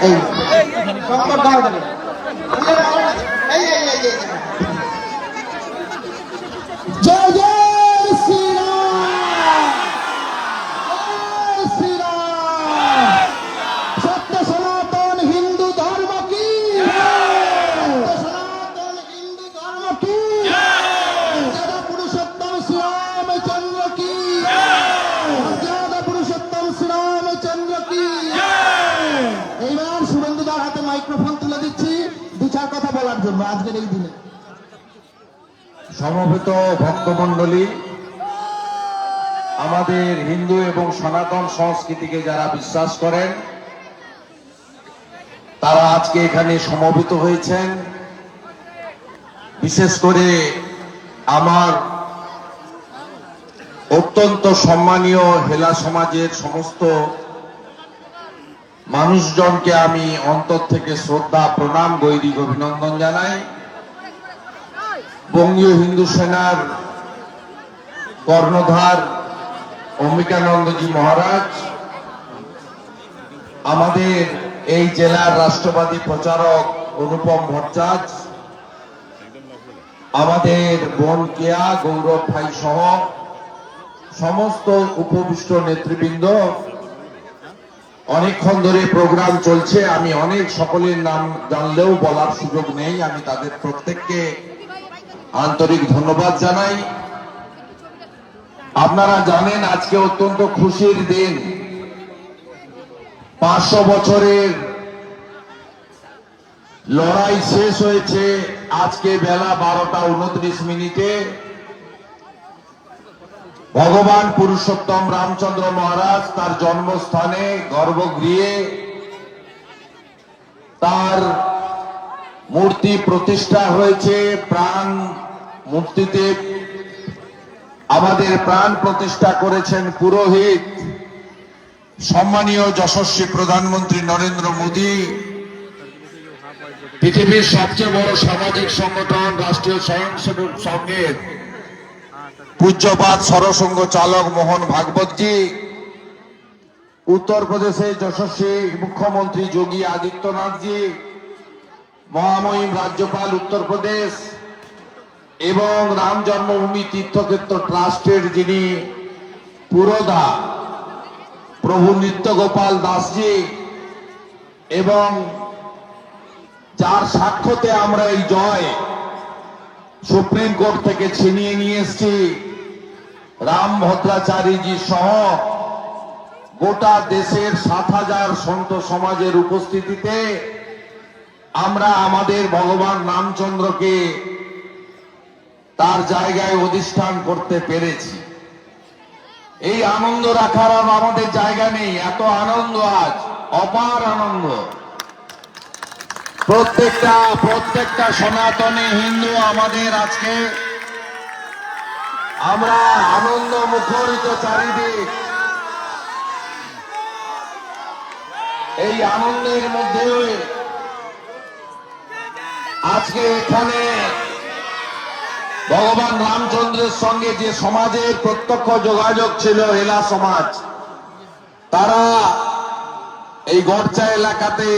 এই শঙ্কর দাও দেবে জয় জয় শ্রীরাম, জয় শ্রীরাম। সত্য সনাতন হিন্দু ধর্ম কি, সত্য সনাতন হিন্দু ধর্ম কি, মর্যাদা পুরুষোত্তম শ্রীরামচন্দ্র কি, মর্যাদা পুরুষোত্তম শ্রীরামচন্দ্র কি। এইবার শুভেন্দুদার হাতে মাইক্রোফোন তুলে দিচ্ছি দু চার কথা বলার জন্য আজকের এই দিনে। সমবেত ভক্তমণ্ডলী, আমাদের হিন্দু এবং সনাতন সংস্কৃতিকে যারা বিশ্বাস করেন তারা আজকে এখানে সমবেত হয়েছেন। বিশেষ করে আমার অত্যন্ত সম্মানীয় হেলা সমাজের সমস্ত মানুষজনকে আমি অন্তর থেকে শ্রদ্ধা, প্রণাম, গৈরিক অভিনন্দন জানাই। বঙ্গীয় হিন্দু সেনার কর্ণধার অম্বিকানন্দজি মহারাজ, আমাদের এই জেলার রাষ্ট্রবাদী প্রচারক অনুপম ভট্টাচার্য, আমাদের বোন কেয়া, গৌরব ভাই সহ সমস্ত উপবিষ্ট নেতৃবৃন্দ, অনেকক্ষণ ধরে প্রোগ্রাম চলছে। আমি অনেক সকলের নাম জানলেও বলার সুযোগ নেই। আমি তাদের প্রত্যেককে আন্তরিক ধন্যবাদ জানাই। আপনারা জানেন আজকে অত্যন্ত খুশির দিন। 500 বছরের লড়াই শেষ হয়েছে আজকে বেলা 12:29। ভগবান পুরুষোত্তম রামচন্দ্র মহারাজ তার জন্মস্থানে গর্ভগৃহে তার মূর্তি প্রতিষ্ঠা হয়েছে। প্রাণ মূর্তিতে আমাদের প্রাণ প্রতিষ্ঠা করেছেন পুরোহিত সম্মানীয় যশস্বী প্রধানমন্ত্রী নরেন্দ্র মোদী। পৃথিবীর সবচেয়ে বড় সামাজিক সংগঠন রাষ্ট্রীয় স্বয়ংসেবক সংঘের পূজ্যপাদ সরসংঘ চালক মোহন ভাগবতজি, উত্তরপ্রদেশের যশস্বী মুখ্যমন্ত্রী যোগী আদিত্যনাথজি, মহামহিম রাজ্যপাল উত্তরপ্রদেশ এবং রাম জন্মভূমি তীর্থক্ষেত্র ট্রাস্টের যিনি পুরোধা প্রভু নিত্য গোপাল দাসজি, এবং যার সাক্ষ্যতে আমরা এই জয় সুপ্রিম কোর্ট থেকে ছিনিয়ে নিয়ে এসেছি, রাম ভদ্রাচারীজি সহ গোটা দেশের 7,000 সন্ত সমাজের উপস্থিতিতে আমরা আমাদের ভগবান রামচন্দ্রকে তার জায়গায় অধিষ্ঠান করতে পেরেছি। এই আনন্দ রাখার আর আমাদের জায়গা নেই। এত আনন্দ, আজ অপার আনন্দ। প্রত্যেকটা সনাতনী হিন্দু আমাদের আজকে আমরা আনন্দ মুখরিত চারিদিক। এই আনন্দের মধ্যে আজকে এখানে ভগবান রামচন্দ্রের সঙ্গে যে সমাজের প্রত্যক্ষ যোগাযোগ ছিল হেলা সমাজ, তারা এই গড়চা এলাকাতে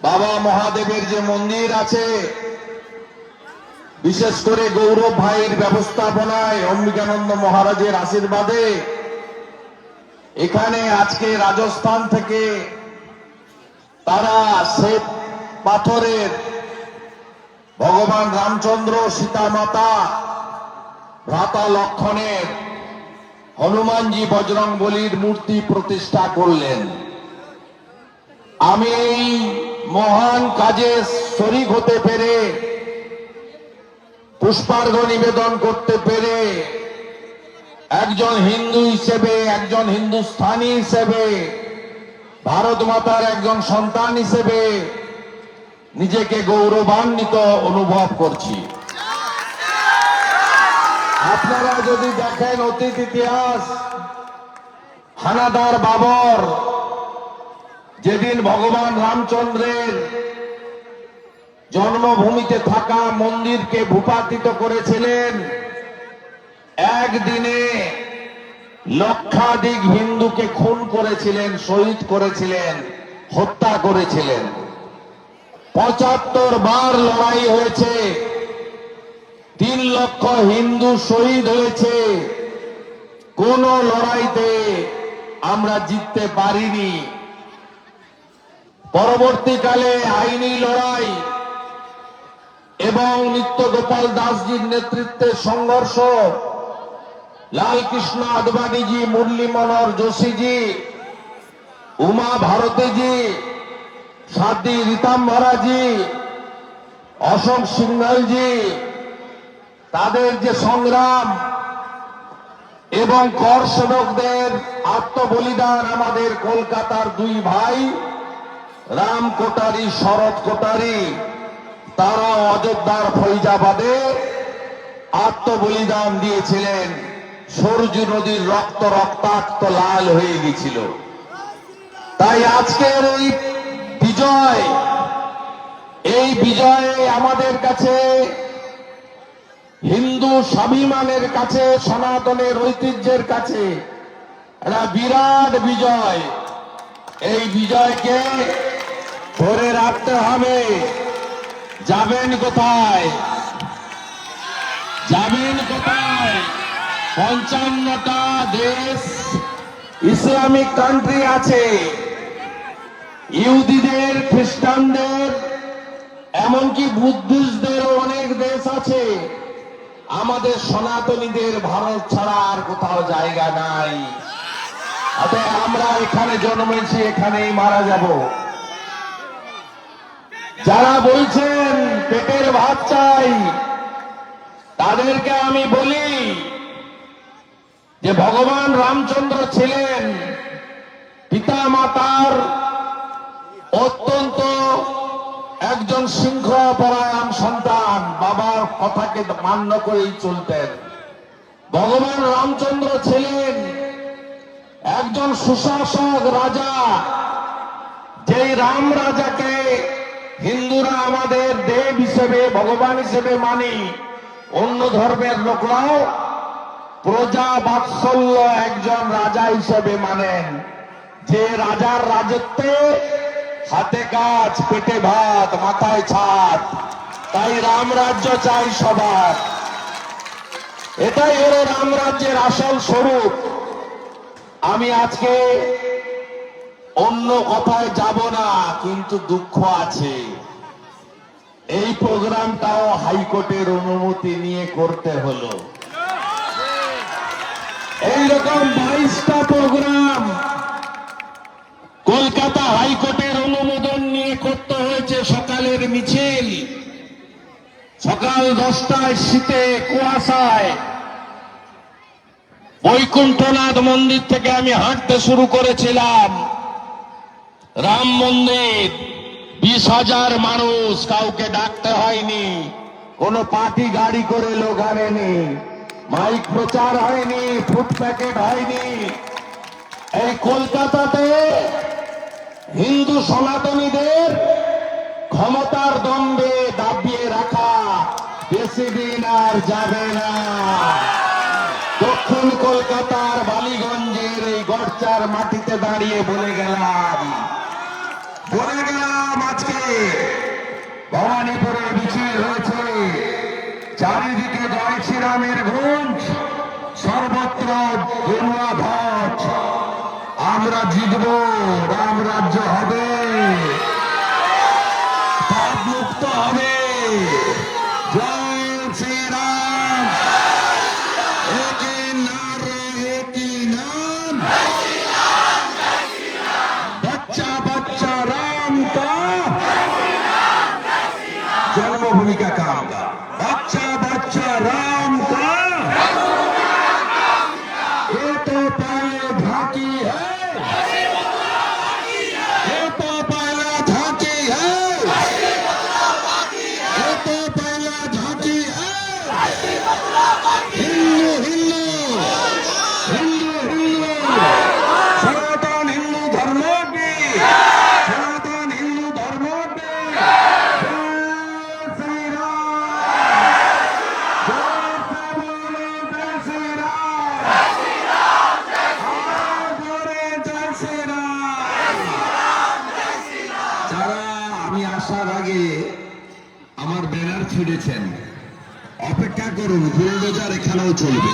বাবা মহাদেবের যে মন্দির আছে, বিশেষ করে গৌরব ভাইয়ের ব্যবস্থাপনায়, অম্বিকানন্দ মহারাজের আশীর্বাদে এখানে আজকে রাজস্থান থেকে তারা শ্বেত পাথরের ভগবান রামচন্দ্র, সীতা মাতা, ভ্রাতা লক্ষণের, হনুমানজি, বজরংবলীর মূর্তি প্রতিষ্ঠা করলেন। আমি এই মহান কাজে শরীক হতে পেরে, পুষ্পার্ঘ্য নিবেদন করতে পেরে, একজন হিন্দু হিসেবে, একজন হিন্দুস্থানী হিসেবে, ভারত মাতার একজন সন্তান হিসেবে নিজেকে গৌরবান্বিত অনুভব করছি। আপনারা যদি দেখেন অতীত ইতিহাস, হানাদার বাবর যেদিন ভগবান রামচন্দ্রের জন্মভূমিতে থাকা মন্দিরকে ভূপাতিত করেছিলেন, একদিনে লক্ষাধিক হিন্দুকে খুন করেছিলেন, শহীদ করেছিলেন। হত্যা করেছিলেন। ৭৫ বার লড়াই হয়েছে, ৩ লক্ষ হিন্দু শহীদ হয়েছে। কোন লড়াইতে আমরা জিততে পারিনি। পরবর্তীকালে আইনি লড়াই এবং নিত্যগোপাল দাসজির নেতৃত্বে সংঘর্ষ, লালকৃষ্ণ আদবানীজি, মুরলী মনোহর যোশীজি, উমা ভারতীজি, সাধ্বী রীতাম্বরাজি, অশোক সিংহলজি, তাদের যে সংগ্রাম এবং কর সেবকদের আত্মবলিদান, আমাদের কলকাতার 2 ভাই রাম কোটারি, শরৎ কোটারি, তারা অযোধ্যার ফৈজাবাদে আত্মবলিদান দিয়েছিলেন। সরজু নদীর রক্ত রক্তাক্ত লাল হয়ে গেছিল। তাই আজকের এই বিজয়ে আমাদের কাছে, হিন্দু স্বাভিমানের কাছে, সনাতনের ঐতিহ্যের কাছে একটা বিরাট বিজয়। এই বিজয়কে ধরে রাখতে হবে। যাবেন কোথায়? যাবেন কোথায়? ৫৫টা দেশ ইসলামিক কান্ট্রি আছে, ইহুদিদের, খ্রিস্টানদের, এমনকি বুদ্ধিস্টদেরও অনেক দেশ আছে। আমাদের সনাতনীদের ভারত ছাড়া আর কোথাও জায়গা নাই। অতএব আমরা এখানে জন্মেছি, এখানেই মারা যাব। যারা বলছেন পেটের ভাত চাই, তাদেরকে আমি বলি যে ভগবান রামচন্দ্র ছিলেন পিতা মাতার অত্যন্ত একজন শৃঙ্খলাপরায়ণ সন্তান, বাবার কথাকে মান্য করেই চলতেন। ভগবান রামচন্দ্র ছিলেন একজন সুশাসক রাজা। যেই রাম রাজাকে হিন্দুরা আমাদের দেব হিসেবে, ভগবান হিসেবে মানি, অন্য ধর্মের লোকরাও প্রজা বাৎসল্য একজন রাজা হিসেবে মানেন। যে রাজার রাজত্বে হাতে কাজ, পেটে ভাত, মাথায় ছাদ। তাই রাম রাজ্য চাই সবার। এটাই হলো রাম রাজ্যের আসল স্বরূপ। আমি আজকে অন্য কথায় যাব না, কিন্তু দুঃখ আছে। এই প্রোগ্রামটাও হাইকোর্টের অনুমতি নিয়ে করতে হলো। এইরকম 22টা প্রোগ্রাম কলকাতা হাইকোর্টের অনুমোদন নিয়ে করতে হয়েছে। সকালের মিছিল, সকাল 10টায় শীতে কুয়াশায় বৈকুণ্ঠনাথ মন্দির থেকে আমি হাঁটতে শুরু করেছিলাম। রাম মন্দির, 20,000 মানুষ, কাউকে ডাকতে হয়নি, কোনো পার্টি গাড়ি করে লোক আনেনি, মাইক প্রচার হয়নি, ফুড প্যাকেট হয়নি। এই কলকাতাতে হিন্দু সনাতনীদের ক্ষমতার দম্ভে দাবিয়ে রাখা বেশি দিন আর যাবে না। দক্ষিণ কলকাতার বালিগঞ্জের এই গড়চার মাটিতে দাঁড়িয়ে বলে গেলাম আজকে ভবানীপুরে মিছিল হয়েছে, চারিদিকে জয় শ্রীরামের গুঞ্জ, সর্বত্র গেরুয়া ধ্বজ। আমরা জিতব, রাম রাজ্য হবে, পাপ মুক্ত হবে। জয় শ্রীরাম। बच्चा बच्चा राम का, जन्मभूमि का काम का, बच्चा बच्चा राम का, ये तो पाए ढाकी है, ये तो যারা আমি আসার আগে আমার ব্যানার ছিঁড়েছেন, অপেক্ষা করুন, বুলডোজার এখানেও চলবে।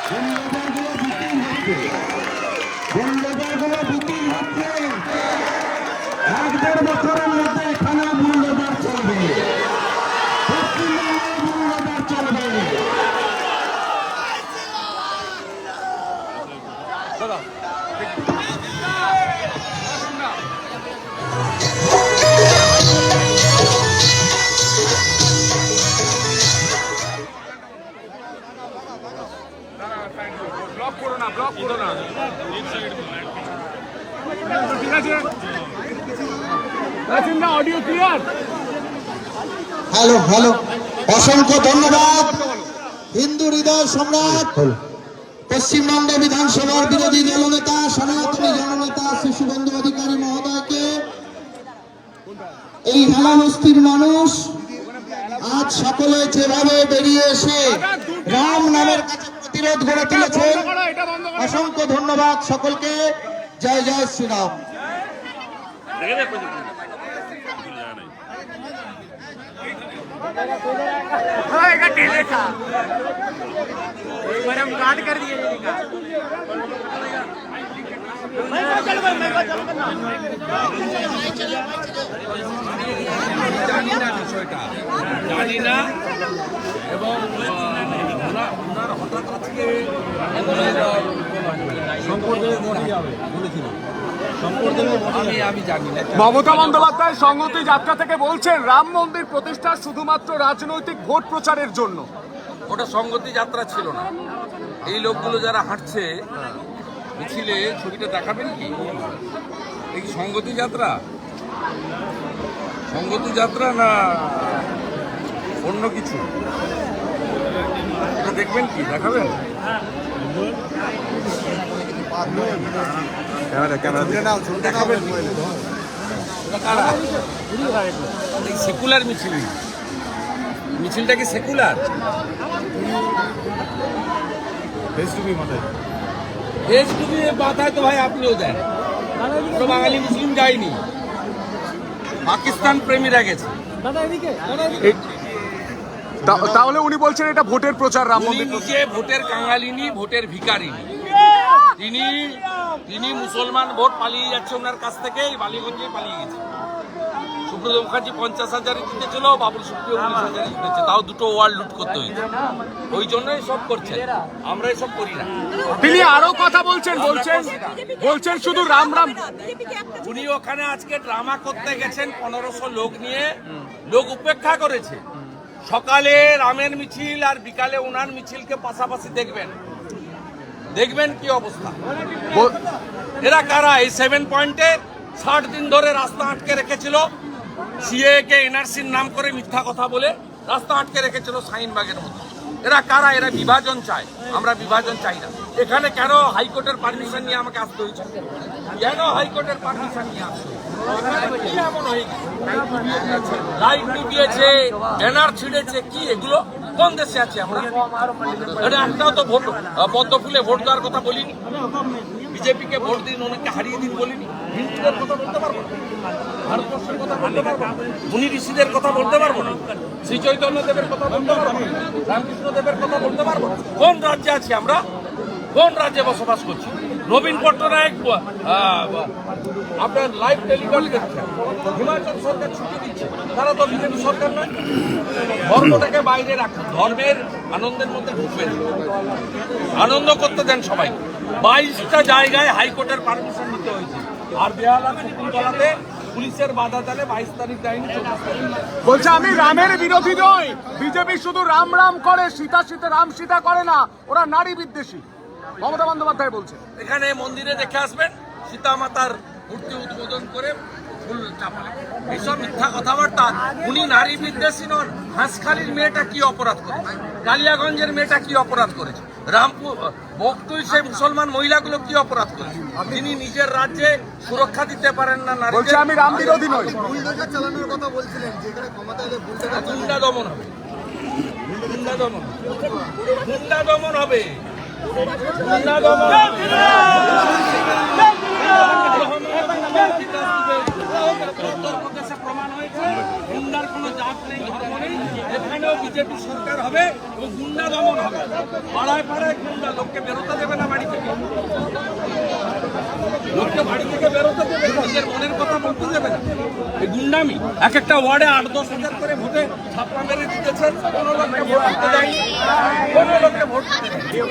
বুলডোজারগুলো বুকিং হচ্ছে, বুলডোজারগুলো বুকিং হচ্ছে। 1-1.5 বছরের মধ্যে এখানেও বুলডোজার চলবে, পশ্চিমবঙ্গে বুলডোজার চলবে। Audio clear. হ্যালো হ্যালো, অসংখ্য ধন্যবাদ। হিন্দু হৃদয় সম্রাট, পশ্চিমবঙ্গ বিধানসভার বিরোধী দলনেতা, সনাতনী জননেতা শিশুবন্ধু অধিকারী মহোদয়কে, এই হেলাবস্তির মানুষ আজ সকলে যেভাবে বেরিয়ে এসে রাম নামের কাছে প্রতিরোধ গড়ে তুলেছেন, অসংখ্য ধন্যবাদ সকলকে। জয় জয় শ্রীরাম। काट कर दिए জানি না, এবং হঠাৎ আজকে আমি জানি না। মমতা বন্দ্যোপাধ্যায় সংহতি যাত্রা থেকে বলছেন রাম মন্দির প্রতিষ্ঠা শুধুমাত্র রাজনৈতিক ভোট প্রচারের জন্য। ওটা সংগতি যাত্রা ছিল না। এই লোকগুলো যারা হাঁটছে মিছিলে, ছবিটা দেখাবেন কি? এই সংগতি যাত্রা, সংগতি যাত্রা না অন্য কিছু? এটা দেখবেন কি? দেখাবেন? দেখাবেন কি? ওটা কারা? এই সেকুলার মিছিল, মিছিলটা কি সেকুলার? দেশ টুপি মাথায় তো ভাই আপনিও দেন, কোনো বাঙালি মুসলিম যায়নি, পাকিস্তান প্রেমীরা গেছে। তাহলে উনি বলছেন এটা ভোটের প্রচার, রাম উনি মন্দির নিজে ভোটের কাঙালিনী, ভোটের ভিখারিনী। তিনি মুসলমান ভোট পালিয়ে যাচ্ছে ওনার কাছ থেকে, এই বালিগঞ্জে পালিয়ে গেছে। সুব্রত মুখার্জি 50,000 জিতেছিল, বাবুল সুপ্রিয় 19,000 জিতেছে, তাও দুটো ওয়ার্ল্ড লুট করতে হয়েছে। ওই জন্যই সব করছে, আমরা এসব করি না। তিনি আরো কথা বলছেন শুধু রাম রাম। উনি ওখানে আজকে ড্রামা করতে গেছেন, 1500 লোক নিয়ে, লোক উপেক্ষা করেছে। সকালে রামের মিছিল আর বিকালে ওনার মিছিলকে পাশাপাশি দেখবেন কি অবস্থা। এরা কারা? এই 7 পয়েন্টে 60 দিন ধরে রাস্তা আটকে রেখেছিল, সিএ কে এনআরসির নাম করে মিথ্যা কথা বলে রাস্তা আটকে রেখেছিল শাহিনবাগের মধ্যে। এরা কারা? এরা বিভাজন চায়, আমরা বিভাজন চাই না। এখানে কেন হাইকোর্টের পারমিশন নিয়ে আমাকে আসতে হয়েছে? কেন হাইকোর্টের পারমিশন নিয়ে আসতে হয়েছে? কি এমন হয়ে গেছে? লাইট নিভিয়েছে, ব্যানার ছিঁড়েছে, কি এগুলো? কোন দেশে আছে আমরা? এটা একটাও তো ভোট, পদ্ম ফুলে ভোট দেওয়ার কথা বলিনি, বিজেপিকে ভোট দিন, ওনাকে হারিয়ে দিন বলিনি। হিন্দুদের কথা বলতে পারবো না, ভারতবর্ষের কথা বলতে পারবো না, মুনি ঋষিদের কথা বলতে পারবো না, শ্রী চৈতন্য দেবের কথা বলতে পারবো না, রামকৃষ্ণ দেবের কথা বলতে পারবো না। কোন রাজ্যে আছি আমরা? কোন রাজ্যে বসবাস করছি? নবীন পট্টনায়ক আপনার লাইভ টেলিকাস্ট দেখছে, হিমাচল সরকার ছুটি দিচ্ছে, তারা তো বিজেপি সরকার নয়। ধর্মটাকে বাইরে রাখুন, ধর্মের আনন্দের মধ্যে ঢুকবেন, আনন্দ করতে দেন সবাই। 22টা জায়গায় হাইকোর্টের পারমিশন নিতে হয়েছে, আর বেহালা শকুন্তলাতে পুলিশের বাধা তালে 22 তারিখ দেয়নি। বলছে আমি রামের বিরোধী নই, বিজেপি শুধু রাম রাম করে, সীতা সীতা রাম সীতা করে না, ওরা নারী বিদ্বেষী। মমতা বন্দ্যোপাধ্যায় বলছে এখানে মন্দিরে দেখে আসবেন, সীতা মাতার মূর্তি উদ্বোধন করে ফুল চাপালে, এইসব মিথ্যা কথাবার্তা। উনি নারী বিদ্বেষী নন। হাঁসখালির মেয়েটা কি অপরাধ করেছে? কালিয়াগঞ্জের মেয়েটা কি অপরাধ করেছে? রামপুর বকটুই সেই মুসলমান মহিলাগুলো কি অপরাধ করেছে? তিনি নিজের রাজ্যে সুরক্ষা দিতে পারেন না নারীদের। বলছে আমি রাম বিরোধী নই। চালানোর কথা বলছিলেন, যেখানে ক্ষমতা এলে গুন্ডা দমন হবে, গুন্ডা দমন, গুন্ডা দমন হবে, গুন্ডা দমন। বলেছে গুন্ডার কোনো জাত নেই, ধর্ম নেই, এখানেও বিজেপি সরকার হবে এবং গুন্ডা দমন হবে। পাড়ায় পাড়ায় গুন্ডা, লোককে বেরোতে দেবে না বাড়ি থেকে, লোককে বাড়ি থেকে বেরোতে দেবে না, নিজের মনের কথা বলতে দেবে না। এই গুন্ডামি এক একটা ওয়ার্ডে 8-10 হাজার করে ভোটে ছাপ্পা মেরে দিতেছে, কোনো লোককে ভোট দিতে দেয়নি, কোনো লোককে ভোট দিতে দেয়নি।